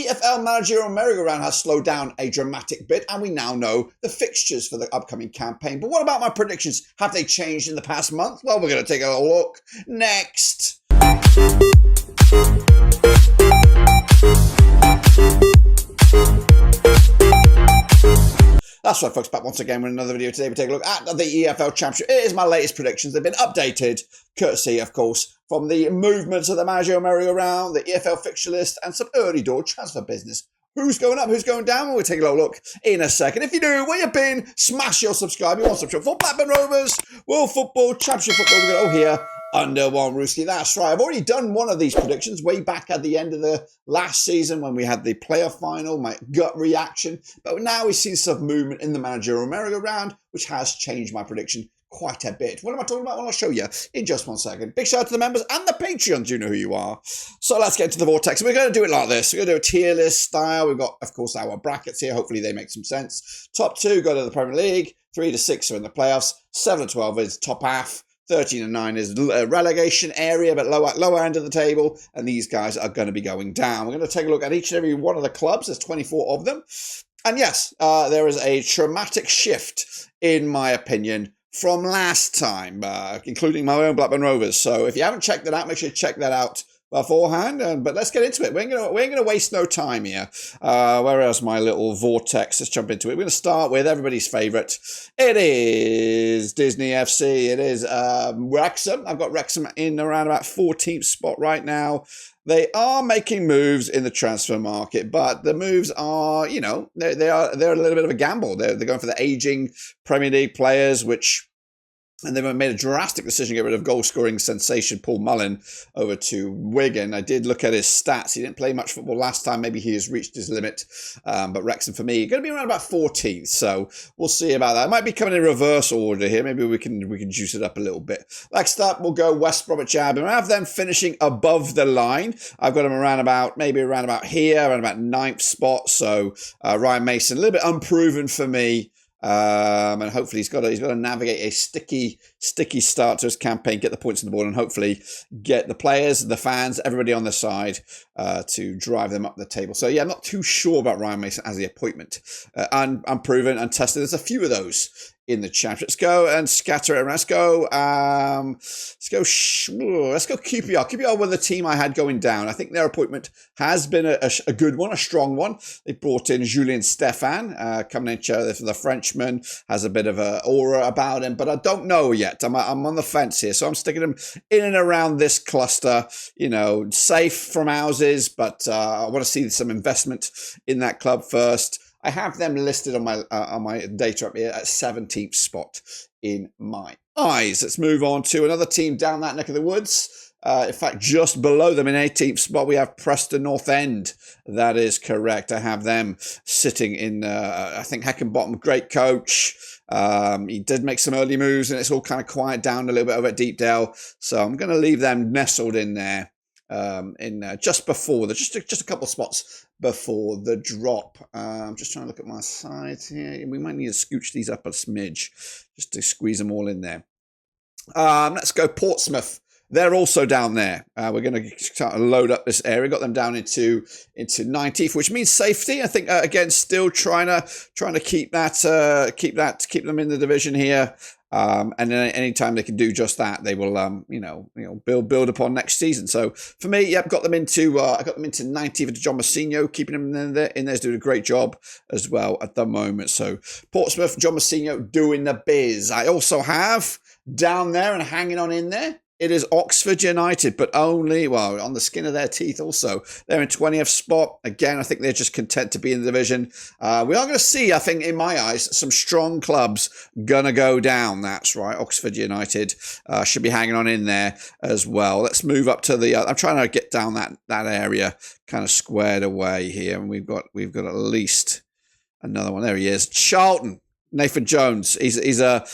EFL managerial merry-go-round has slowed down a dramatic bit, and we now know the fixtures for the upcoming campaign. But what about my predictions? Have they changed in the past month? Well, we're going to take a look next. That's right, folks, back once again with another video. Today we take a look at the EFL Championship. It is my latest predictions. They've been updated, courtesy, of course, from the movements of the managerial merry-go-round, the EFL fixture list, and some early door transfer business. Who's going up, who's going down? We'll take a little look in a second. If you do, where you been, smash your subscribe. You want subscribe for Blackburn Rovers, World Football, Championship Football. We're going here under one Rooski. That's right. I've already done one of these predictions way back at the end of the last season when we had the playoff final, my gut reaction. But now we've seen some movement in the managerial merry-go-round, which has changed my prediction quite a bit. What am I talking about? Well, I'll show you in just one second. Big shout out to the members and the Patreons. You know who you are. So let's get to the vortex. We're going to do it like this. We're going to do a tier list style. We've got, of course, our brackets here. Hopefully they make some sense. Top 2 go to the Premier League. 3 to 6 are in the playoffs. 7 to 12 is top half. 13 and 9 is relegation area, but lower end of the table. And these guys are going to be going down. We're going to take a look at each and every one of the clubs. There's 24 of them. And yes, there is a traumatic shift, in my opinion, from last time, including my own Blackburn Rovers. So if you haven't checked that out, make sure you check that out beforehand. But let's get into it. We ain't gonna waste no time here. Where else my little vortex? Let's jump into it. We're gonna start with everybody's favourite. It is Disney FC. It is Wrexham. I've got Wrexham in around about 14th spot right now. They are making moves in the transfer market, but the moves are, you know, they're a little bit of a gamble. They're going for the aging Premier League players, and they've made a drastic decision to get rid of goal-scoring sensation Paul Mullin over to Wigan. I did look at his stats. He didn't play much football last time. Maybe he has reached his limit. But Wrexham, for me, going to be around about 14th. So we'll see about that. It might be coming in reverse order here. Maybe we can juice it up a little bit. Next up, we'll go West Bromwich Albion. I have them finishing above the line. I've got them around about here, around about 9th spot. So Ryan Mason, a little bit unproven for me. And hopefully he's got to navigate a sticky start to his campaign, get the points on the board, and hopefully get the players, the fans, everybody on the side to drive them up the table. So yeah, I'm not too sure about Ryan Mason as the appointment. Unproven, untested. There's a few of those in the championship. Let's go and scatter it around. Let's go QPR. QPR were the team I had going down. I think their appointment has been a good one, a strong one. They brought in Julien Stéphan, coming in for the Frenchman, has a bit of an aura about him, but I don't know yet. I'm on the fence here, so I'm sticking him in and around this cluster. You know, safe from houses, but I want to see some investment in that club first. I have them listed on my data up here at 17th spot in my eyes. Let's move on to another team down that neck of the woods. In fact, just below them in 18th spot, we have Preston North End. That is correct. I have them sitting in, I think, Heckingbottom. Great coach. He did make some early moves, and it's all kind of quiet down a little bit over at Deepdale. So I'm going to leave them nestled in there. Just before just a couple of spots before the drop. I'm just trying to look at my sides here. We might need to scooch these up a smidge just to squeeze them all in there. Let's go Portsmouth. They're also down there. We're going to start to load up this area. Got them down into 90th, which means safety. I think again, still trying to keep them in the division here. And then anytime they can do just that, they will, build upon next season. So for me, yep, got them into 90th to John Massinho, keeping them in there. He's doing a great job as well at the moment. So Portsmouth, John Massinho doing the biz. I also have down there and hanging on in there. It is Oxford United, but only, well, on the skin of their teeth also. They're in 20th spot. Again, I think they're just content to be in the division. We are going to see, I think, in my eyes, some strong clubs going to go down. That's right. Oxford United should be hanging on in there as well. Let's move up to the, I'm trying to get down that area kind of squared away here. And we've got at least another one. There he is. Charlton. Nathan Jones, he's a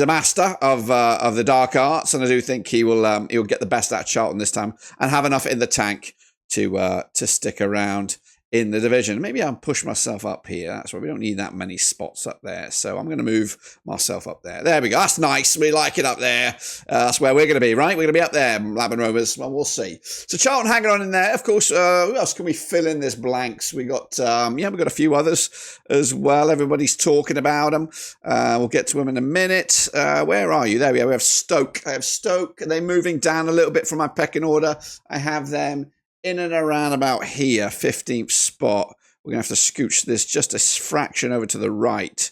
master of the dark arts, and I do think he'll get the best out of Charlton this time and have enough in the tank to stick around in the division. Maybe I'll push myself up here. That's why we don't need that many spots up there. So I'm going to move myself up there. There we go. That's nice. We like it up there. That's where we're going to be, right? We're going to be up there, Blackburn Rovers. Well, we'll see. So Charlton hanging on in there. Of course, who else can we fill in this blanks? We got, we've got a few others as well. Everybody's talking about them. We'll get to them in a minute. Where are you? There we are. We have Stoke. I have Stoke. They're moving down a little bit from my pecking order. I have them in and around about here, 15th spot. We're going to have to scooch this just a fraction over to the right.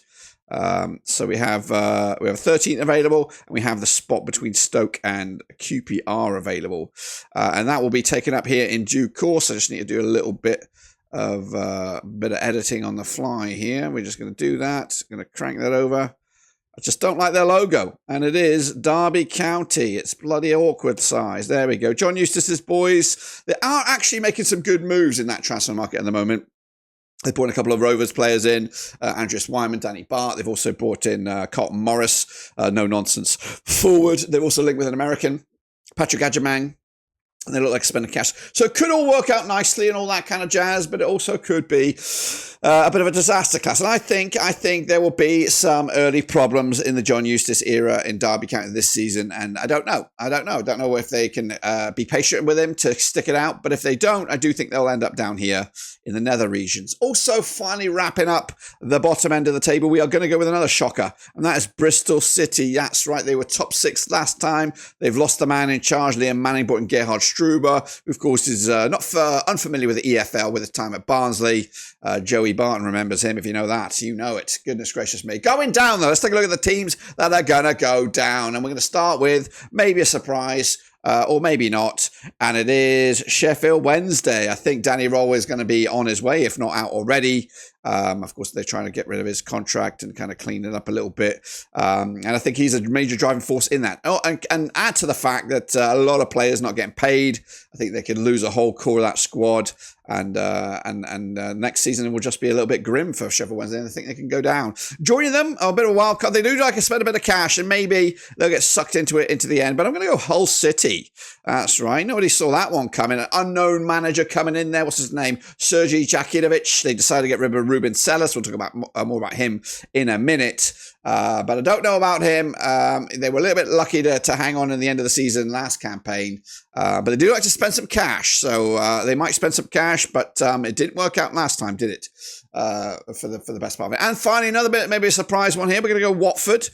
So we have 13th available, and we have the spot between Stoke and QPR available. And that will be taken up here in due course. I just need to do a little bit of editing on the fly here. We're just going to do that. Going to crank that over. I just don't like their logo, and it is Derby County. It's bloody awkward size. There we go. John Eustace's boys, they are actually making some good moves in that transfer market at the moment. They brought in a couple of Rovers players in, Andreas Wyman, Danny Bart. They've also brought in Carlton Morris, no-nonsense forward. They're also linked with an American, Patrick Adjamang. And they look like spending cash. So it could all work out nicely and all that kind of jazz, but it also could be a bit of a disaster class. And I think there will be some early problems in the John Eustace era in Derby County this season. And I don't know. I don't know if they can be patient with him to stick it out. But if they don't, I do think they'll end up down here in the nether regions. Also, finally wrapping up the bottom end of the table, we are going to go with another shocker. And that is Bristol City. That's right. They were top 6 last time. They've lost the man in charge, Liam Manning, brought in Gerhard Struber, who, of course, is unfamiliar with the EFL with his time at Barnsley. Joey Barton remembers him. If you know that, you know it. Goodness gracious me. Going down, though. Let's take a look at the teams that are going to go down. And we're going to start with maybe a surprise. Or maybe not. And it is Sheffield Wednesday. I think Danny Roll is going to be on his way, if not out already. Of course, they're trying to get rid of his contract and kind of clean it up a little bit. And I think he's a major driving force in that. Oh, and add to the fact that a lot of players not getting paid. I think they could lose a whole core of that squad. And next season it will just be a little bit grim for Sheffield Wednesday, and I think they can go down. Joining them, a bit of a wild card. They do like to spend a bit of cash, and maybe they'll get sucked into it into the end. But I'm going to go Hull City. That's right. Nobody saw that one coming. An unknown manager coming in there. What's his name? Sergei Jakidovic. They decided to get rid of Ruben Sellas. We'll talk about more about him in a minute. But I don't know about him. They were a little bit lucky to hang on in the end of the season last campaign. But they do like to spend some cash. So they might spend some cash, but it didn't work out last time, did it? For the best part of it. And finally, another bit, maybe a surprise one here. We're going to go Watford.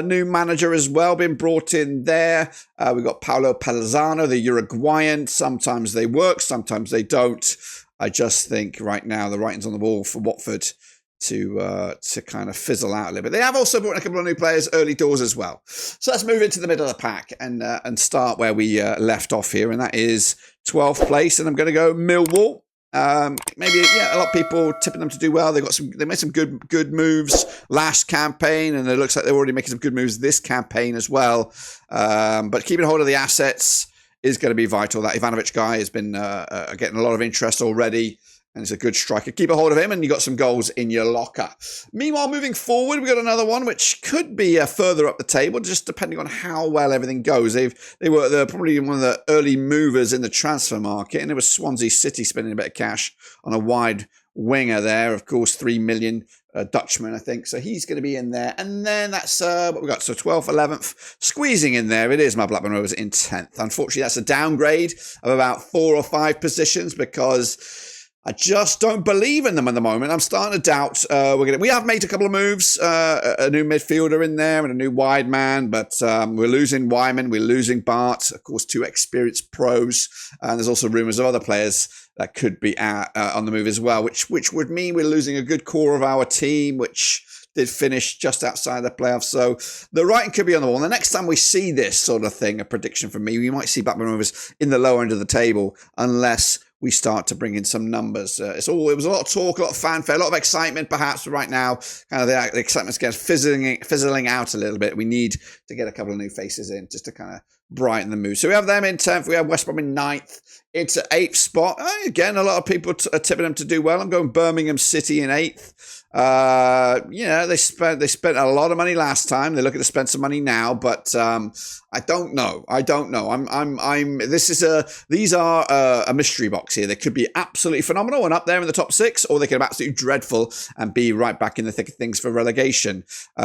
New manager as well, been brought in there. We've got Paulo Palazzano, the Uruguayan. Sometimes they work, sometimes they don't. I just think right now the writing's on the wall for Watford to kind of fizzle out a little bit. They have also brought in a couple of new players early doors as well. So let's move into the middle of the pack and start where we left off here, and that is 12th place. And I'm going to go Millwall. Maybe a lot of people tipping them to do well. They made some good moves last campaign, and it looks like they're already making some good moves this campaign as well. But keeping hold of the assets is going to be vital. That Ivanovic guy has been getting a lot of interest already, and he's a good striker. Keep a hold of him, and you got some goals in your locker. Meanwhile, moving forward, we've got another one which could be further up the table, just depending on how well everything goes. They're probably one of the early movers in the transfer market, and it was Swansea City spending a bit of cash on a wide winger there. Of course, 3 million Dutchman, I think. So he's going to be in there. And then that's what we got. So 12th, 11th, squeezing in there. It is my Blackburn Rovers in 10th. Unfortunately, that's a downgrade of about 4 or 5 positions because I just don't believe in them at the moment. I'm starting to doubt. We have made a couple of moves, a new midfielder in there and a new wide man, but we're losing Wyman, we're losing Bart, of course, 2 experienced pros, and there's also rumours of other players that could be on the move as well, which would mean we're losing a good core of our team, which did finish just outside the playoffs. So the writing could be on the wall. And the next time we see this sort of thing, a prediction from me, we might see Blackburn Rovers in the lower end of the table, unless we start to bring in some numbers. It was a lot of talk, a lot of fanfare, a lot of excitement perhaps, but right now kind of the excitement's getting fizzling out a little bit. We need to get a couple of new faces in just to kind of brighten the mood. So we have them in 10th. We have West Brom in 9th. Into 8th spot. Again, a lot of people are tipping them to do well. I'm going Birmingham City in 8th. They spent a lot of money last time. They're looking to spend some money now, but I don't know. These are a mystery box here. They could be absolutely phenomenal and up there in the top 6, or they could be absolutely dreadful and be right back in the thick of things for relegation. They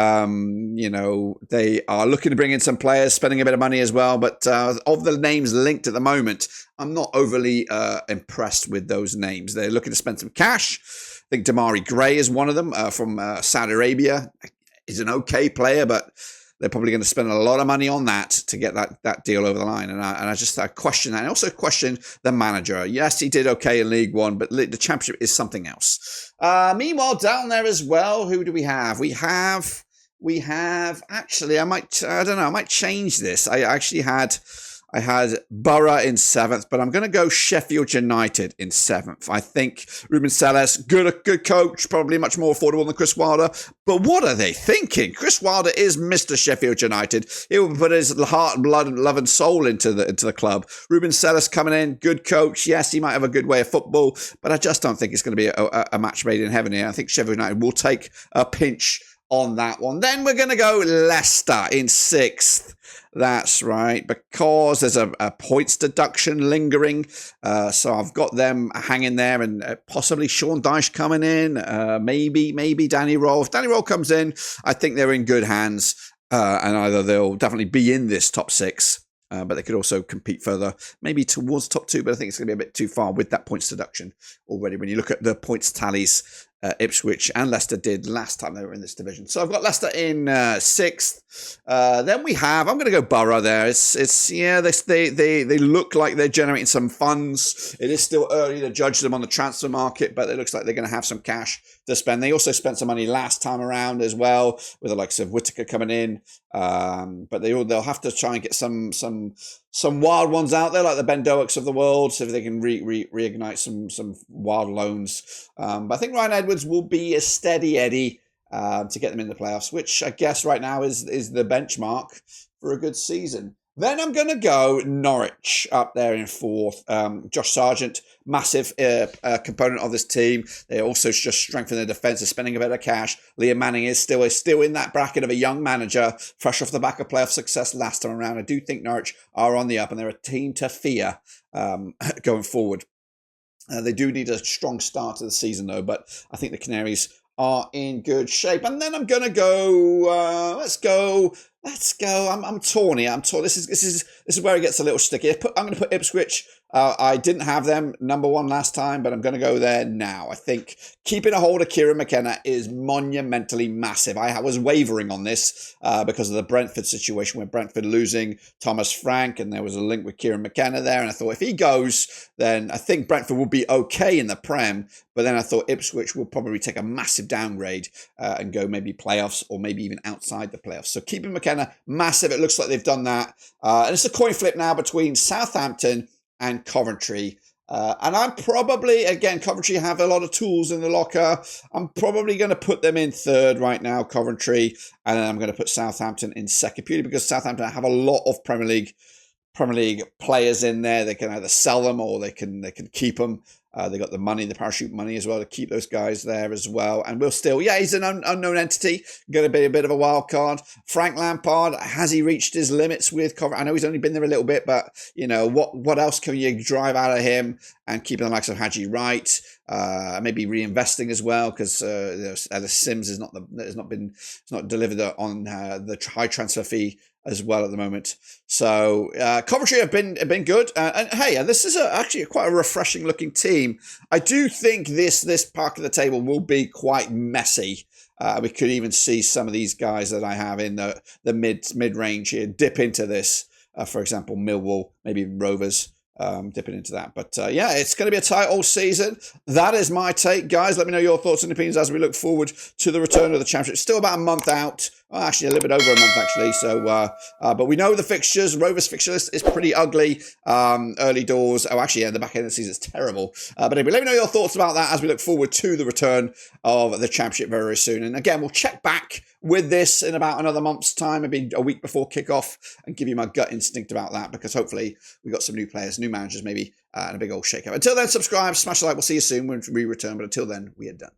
are looking to bring in some players, spending a bit of money as well, but of the names linked at the moment, I'm not overly impressed with those names. They're looking to spend some cash. I think Damari Gray is one of them from Saudi Arabia. He's an okay player, but they're probably going to spend a lot of money on that to get that deal over the line. And I question that. And I also question the manager. Yes, he did okay in League One, but the Championship is something else. Meanwhile, down there as well, who do we have? We have actually, I might change this. I had Borough in 7th, but I'm going to go Sheffield United in 7th. I think Ruben Selles, good coach, probably much more affordable than Chris Wilder. But what are they thinking? Chris Wilder is Mr. Sheffield United. He will put his heart and blood and love and soul into the club. Ruben Selles coming in, good coach. Yes, he might have a good way of football, but I just don't think it's going to be a match made in heaven here. I think Sheffield United will take a pinch on that one. Then we're going to go Leicester in 6th. That's right, because there's a points deduction lingering. So I've got them hanging there, and possibly Sean Dyche coming in. Maybe Danny Roll. If Danny Roll comes in, I think they're in good hands. And either they'll definitely be in this top 6, but they could also compete further, maybe towards top 2. But I think it's going to be a bit too far with that points deduction already. When you look at the points tallies, Ipswich and Leicester did last time they were in this division. So I've got Leicester in 6th. Then I'm going to go Borough there. They look like they're generating some funds. It is still early to judge them on the transfer market, but it looks like they're going to have some cash to spend. They also spent some money last time around as well, with the likes of Whittaker coming in. But they'll have to try and get some wild ones out there, like the Ben Doaks of the world, so if they can reignite some wild loans. But I think Ryan Edwards will be a steady Eddie to get them in the playoffs, which I guess right now is the benchmark for a good season. Then I'm going to go Norwich up there in 4th. Josh Sargent, massive component of this team. They also just strengthen their defence. They're spending a bit of cash. Liam Manning is still in that bracket of a young manager, fresh off the back of playoff success last time around. I do think Norwich are on the up, and they're a team to fear going forward. They do need a strong start to the season, though, but I think the Canaries are in good shape. And then I'm going to go, let's go. I'm torn here. This is where it gets a little sticky. I'm going to put Ipswich. I didn't have them number 1 last time, but I'm going to go there now. I think keeping a hold of Kieran McKenna is monumentally massive. I was wavering on this because of the Brentford situation, where Brentford losing Thomas Frank, and there was a link with Kieran McKenna there. And I thought if he goes, then I think Brentford will be okay in the Prem. But then I thought Ipswich will probably take a massive downgrade and go maybe playoffs, or maybe even outside the playoffs. So keeping McKenna massive. It looks like they've done that. And it's a coin flip now between Southampton and Coventry. And I'm probably, again, Coventry have a lot of tools in the locker. I'm probably going to put them in 3rd right now, Coventry. And then I'm going to put Southampton in 2nd, purely because Southampton have a lot of Premier League players in there. They can either sell them or they can keep them. They got the money, the parachute money as well, to keep those guys there as well. And we'll still, he's an unknown entity, going to be a bit of a wild card. Frank Lampard, has he reached his limits with Coventry? I know he's only been there a little bit, but what else can you drive out of him? And keeping the likes of Haji Wright, maybe reinvesting as well, because Ellis Sims is not delivered on the high transfer fee as well at the moment. So Coventry have been good, and hey, this is actually quite a refreshing looking team. I do think this part of the table will be quite messy. We could even see some of these guys that I have in the mid range here dip into this. For example, Millwall, maybe even Rovers. Dipping into that. But it's going to be a tight all season. That is my take, guys. Let me know your thoughts and opinions as we look forward to the return of the Championship. Still about a month out Well, actually, a little bit over a month, actually. So, but we know the fixtures. Rovers fixture list is pretty ugly. Early doors. Oh, actually, yeah, the back end of the season is terrible. But anyway, let me know your thoughts about that as we look forward to the return of the Championship very, very soon. And again, we'll check back with this in about another month's time, maybe a week before kickoff, and give you my gut instinct about that, because hopefully we've got some new players, new managers, maybe, and a big old shake-up. Until then, subscribe, smash a like. We'll see you soon when we return. But until then, we are done.